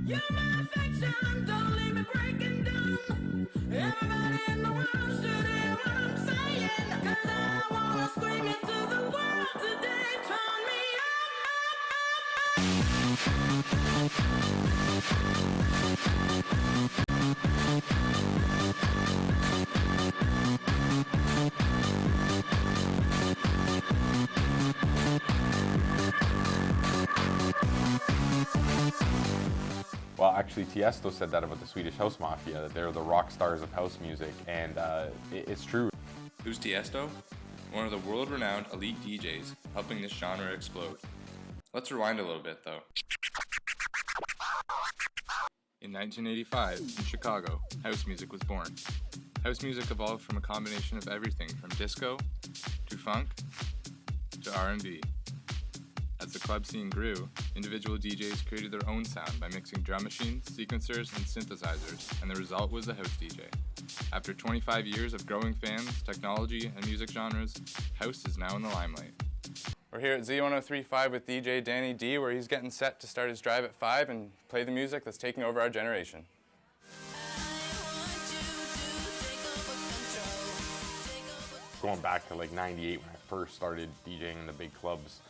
You're my affection, don't leave me breaking down. Everybody in the world should hear what I'm saying. 'Cause I wanna scream into the world today. Turn me Well, actually, Tiesto said that about the Swedish House Mafia, that they're the rock stars of house music, and it's true. Who's Tiesto? One of the world-renowned elite DJs, helping this genre explode. Let's rewind a little bit, though. In 1985, in Chicago, house music was born. House music evolved from a combination of everything from disco, to funk, to R&B. As the club scene grew, individual DJs created their own sound by mixing drum machines, sequencers, and synthesizers, and the result was the house DJ. After 25 years of growing fans, technology, and music genres, house is now in the limelight. We're here at Z1035 with DJ Danny D, where he's getting set to start his drive at 5 and play the music that's taking over our generation. Going back to like '98 when I first started DJing in the big clubs,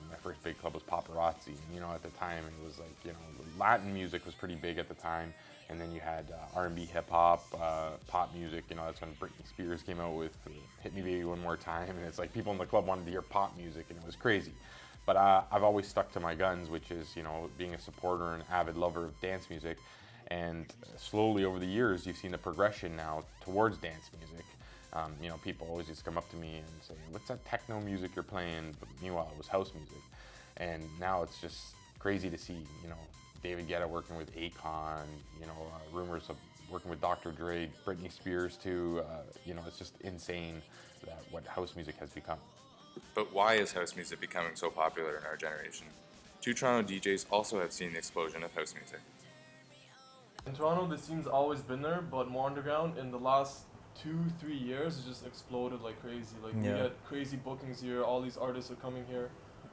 my first big club was Paparazzi. And, you know, at the time it was like, you know, Latin music was pretty big at the time. And then you had R&B, hip hop, pop music. You know, that's when Britney Spears came out with Hit Me Baby One More Time. And it's like people in the club wanted to hear pop music, and it was crazy. But I've always stuck to my guns, which is, you know, being a supporter and avid lover of dance music. And slowly over the years, you've seen the progression now towards dance music. You know, people always just come up to me and say, "What's that techno music you're playing?" But meanwhile, it was house music. And now it's just crazy to see, you know, David Guetta working with Akon, you know, rumors of working with Dr. Dre, Britney Spears too. You know, it's just insane that what house music has become. But why is house music becoming so popular in our generation? Two Toronto DJs also have seen the explosion of house music. In Toronto, the scene's always been there, but more underground. In the last 2-3 years, it just exploded like crazy. Like we get crazy bookings here. All these artists are coming here.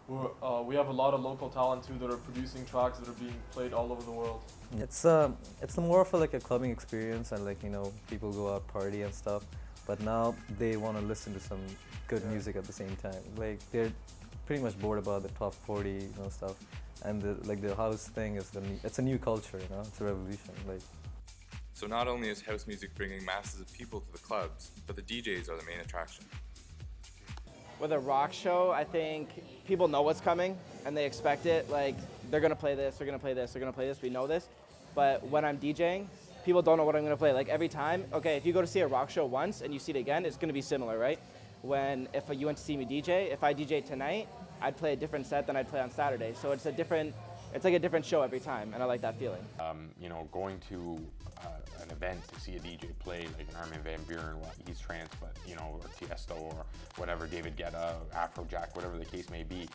We have a lot of local talent too that are producing tracks that are being played all over the world. It's more of like a clubbing experience, and like, you know, people go out party and stuff. But now they want to listen to some good music at the same time. Like they're pretty much bored about the top 40, you know, stuff. And the house thing is it's a new culture, you know. It's a revolution. Like. So not only is house music bringing masses of people to the clubs, but the DJs are the main attraction. With a rock show, I think people know what's coming and they expect it. Like, they're gonna play this, they're gonna play this, they're gonna play this, we know this. But when I'm DJing, people don't know what I'm gonna play. Like every time, okay, if you go to see a rock show once and you see it again, it's gonna be similar, right? If you went to see me DJ, if I DJ tonight, I'd play a different set than I'd play on Saturday. So it's like a different show every time, and I like that feeling. You know, going to an event to see a DJ play, like an Armin van Buuren, he's trance, but, you know, or Tiesto or whatever, David Guetta, Afrojack, whatever the case may be,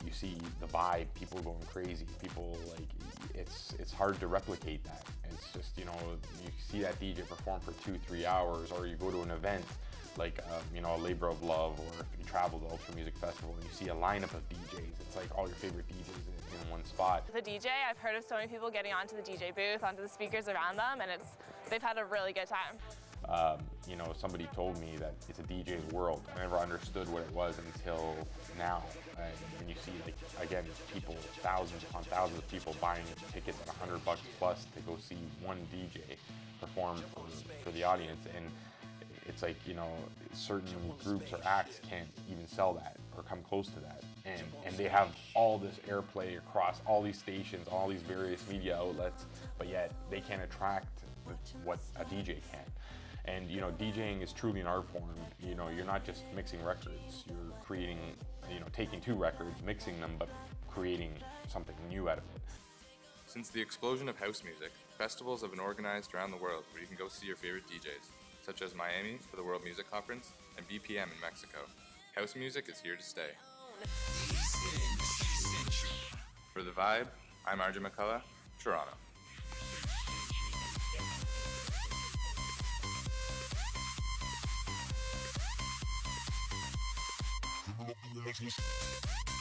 you see the vibe, people going crazy, people like, it's hard to replicate that. It's just, you know, you see that DJ perform for 2-3 hours, or you go to an event like, you know, a Labor of Love, or if you travel to Ultra Music Festival and you see a lineup of DJs, it's like all your favorite DJs in one spot. The DJ, I've heard of so many people getting onto the DJ booth, onto the speakers around them, and they've had a really good time. You know, somebody told me that it's a DJ's world. I never understood what it was until now. When you see, like, again, people, thousands upon thousands of people buying tickets at $100 plus to go see one DJ perform for the audience, and it's like, you know, certain groups or acts can't even sell that or come close to that. And they have all this airplay across all these stations, all these various media outlets, but yet they can't attract what a DJ can. And, you know, DJing is truly an art form. You know, you're not just mixing records, you're creating, you know, taking two records, mixing them, but creating something new out of it. Since the explosion of house music, festivals have been organized around the world where you can go see your favorite DJs, such as Miami for the World Music Conference and BPM in Mexico. House music is here to stay. For The Vibe, I'm Arjun McCullough, Toronto. Yes.